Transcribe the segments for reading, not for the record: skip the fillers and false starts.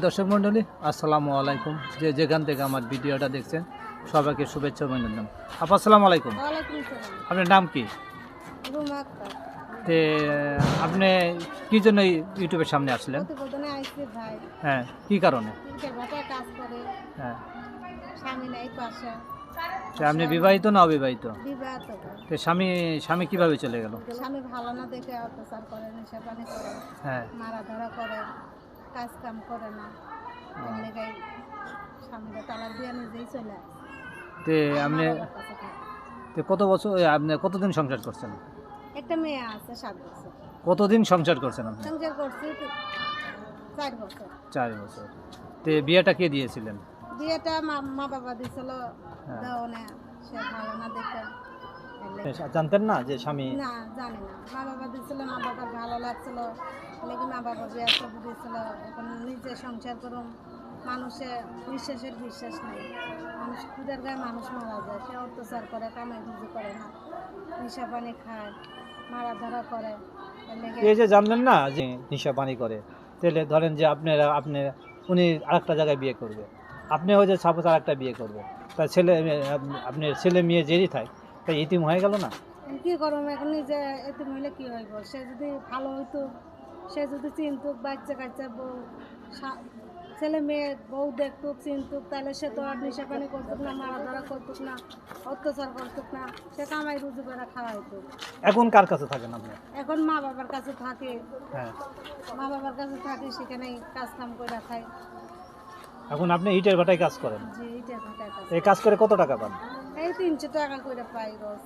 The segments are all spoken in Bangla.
দর্শক মণ্ডলী আসসালামু আলাইকুম, যে যেখান থেকে আমার ভিডিওটা দেখছেন সবাইকে শুভেচ্ছা অভিনন্দন। আপা আসসালামু আলাইকুম। আপনার নাম কি? তে আপনি কি জন্য ইউটিউবের সামনে আসলেন? হ্যাঁ, কি কারণে? হ্যাঁ, আপনি বিবাহিত না অবিবাহিত? তো স্বামী কিভাবে চলে গেল? স্বামী ভালো না দেখে অত্যাচার করে, নেশা পানি করে, হ্যাঁ, মারা ধরা করে, কাজ কাম করে না, স্বামীরা তালাক দিয়ে নিজেই চলে আসে। তে আপনি কত বছর আপনি কতদিন সংসার করছেন? একটা মেয়ে আছে 7 বছর। কতদিন সংসার করছেন আপনি? সংসার করছি 4 বছর। 4 বছর। তে বিয়েটা কে দিয়েছিলেন? বিয়েটা মা বাবা দিছিল, দেওয়া সে ভালো না দেখে। জানতেন না যে স্বামী? না, জানি না। মা বাবা দিছিল, মা বাবার ভালো লাগছিল, লেগে মা বাবা বিয়ে করে দিয়েছিল। এখন নিজে সংসার করুন, মানুষের বিশ্বাস নেই। মানুষ খুদের গায়ে মানুষ মারা যায়, সে অত্যাচার করে, কামাই রুজি করে না, নেশা পানি খায়, মারা ধরা করে। এই যে জানলেন না যে নেশা পানি করে, তাহলে ধরেন যে উনি আরেকটা জায়গায় বিয়ে করবে, আপনি ওই যে সাপোজ আরেকটা বিয়ে করবে, তার আপনার ছেলে মেয়ে জেরি থাকে, তাই ইতিম হয়ে গেল না? কি করবো এখন, নিজে এতিম হইলে কি হইব? সে যদি ভালো হইতো, সে যদি চিন্তুক, বাচ্চা কাচ্চা বউ, ছেলে মেয়ে বউ দেখতুক, চিন্তুক, তাহলে সে তো আর নেশা পানি করতুক না, মারা ধরা করতুক না, অত্যাচার করতুক না, সে কামাই রুজি করে খাওয়াইতো। এখন কার কাছে থাকেন আপনি? এখন মা বাবার কাছে থাকে। হ্যাঁ, মা বাবার কাছে থাকে, সেখানেই কাজ কাম করে খায়। এখন আপনি ইটের ভাটায় কাজ করেন? জি, ইটের ভাটায় কাজ। এই কাজ করে কত টাকা পান? এই 300 টাকা করে পাই রোজ।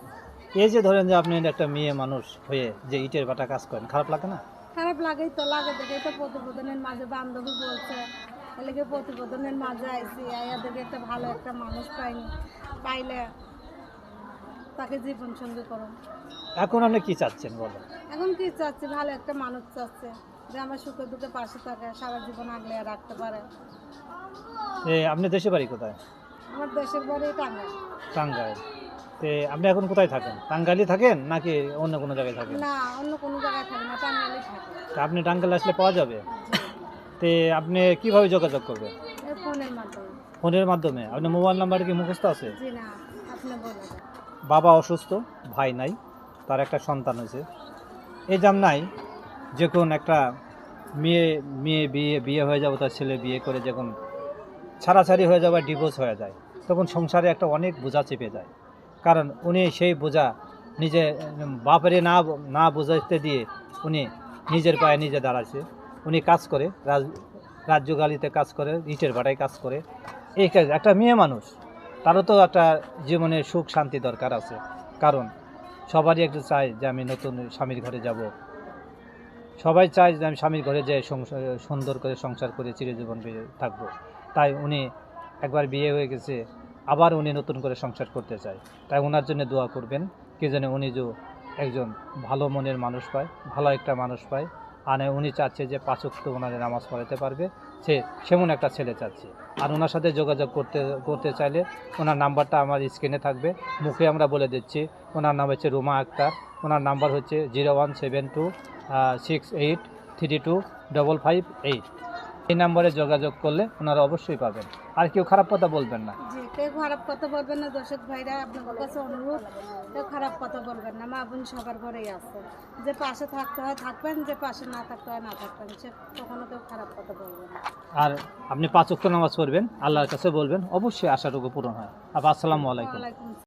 এই যে ধরেন যে আপনি একটা মেয়ে মানুষ হয়ে যে ইটের ভাটা কাজ করেন, খারাপ লাগে না? খারাপ লাগেই তো, লাগে দেখে তো প্রতিবেদনের মাঝে বান্ধবী বলছে, এলাকে প্রতিবেদনের মাঝে আইসি, আয়া দেখে একটা ভালো একটা মানুষ পাইলে তাকে জীবন সঙ্গী করো। এখন আপনি কি চাচ্ছেন বলেন? এখন কি চাচ্ছি, ভালো একটা মানুষ চাচ্ছে যে আমার সুখে দুঃখে পাশে থাকে, সারা জীবন আগলে রাখতে পারে। আপনি দেশে বাড়ি কোথায়? আমার দেশের বাড়ি টাঙ্গাইল। টাঙ্গাইল। আপনি এখন কোথায় থাকেন? টাঙ্গাইলে থাকেন নাকি অন্য কোনো জায়গায় থাকেন? না, অন্য কোনো জায়গায় থাকি না, টাঙ্গাইলে থাকি। আপনি টাঙ্গাইল আসলে পাওয়া যাবে? আপনি কিভাবে যোগাযোগ করবেন? ফোনের মাধ্যমে। ফোনের মাধ্যমে? আপনার মোবাইল নাম্বার কি মুখস্থ আছে? জি না, আপনি বলেন। বাবা অসুস্থ, ভাই নাই, তার একটা সন্তান হয়েছে। এই জামনাই যখন একটা মেয়ে বিয়ে হয়ে যাবে, তার ছেলে বিয়ে করে যখন ছাড়াছাড়ি হয়ে যাবে, ডিভোর্স হয়ে যায়, তখন সংসারে একটা অনেক বোঝা চেপে যায়। কারণ উনি সেই বোঝা নিজে বাপেরে না বোঝাতে দিয়ে উনি নিজের পায়ে নিজে দাঁড়াচ্ছে। উনি কাজ করে, রাজ্যগালিতে কাজ করে, ইটের ভাটায় কাজ করে। এই কাজ একটা মেয়ে মানুষ, তারও তো একটা জীবনে সুখ শান্তি দরকার আছে। কারণ সবারই একটু চায় যে আমি নতুন স্বামীর ঘরে যাব, সবাই চায় যে আমি স্বামীর ঘরে যেয়ে সুন্দর করে সংসার করে চিরজীবন থাকবো। তাই উনি একবার বিয়ে হয়ে গেছে, আবার উনি নতুন করে সংসার করতে চায়। তাই ওনার জন্য দোয়া করবেন, কি জানে উনি যে একজন ভালো মনের মানুষ পায়, ভালো একটা মানুষ পায়। উনি চাচ্ছে যে 5 ওয়াক্ত ওনাদের নামাজ পড়াতে পারবে, সেমন একটা ছেলে চাচ্ছে। আর ওনার সাথে যোগাযোগ করতে চাইলে ওনার নাম্বারটা আমার স্ক্রিনে থাকবে, মুখে আমরা বলে দিচ্ছি। ওনার নাম হচ্ছে রুমা আক্তার। ওনার নাম্বার হচ্ছে 01726832558। এই নাম্বারে যোগাযোগ করলে ওনারা অবশ্যই পাবেন। আর কেউ খারাপ কথা বলবেন না। জি, কেউ খারাপ কথা বলবেন না দর্শক ভাইরা, আপনাদের কাছে অনুরোধ, কেউ খারাপ কথা বলবেন না। মা বোন সবার ঘরেই আছে, যে পাশে থাকতে হয় থাকবেন, যে পাশে না থাকতে হয় না থাকবেন, সে কখনো কেউ খারাপ কথা বলবেন না। আর আপনি 5 ওয়াক্ত নামাজ পড়বেন, আল্লাহর কাছে বলবেন, অবশ্যই আশাটুকু পূরণ হয়। আসসালামু আলাইকুম।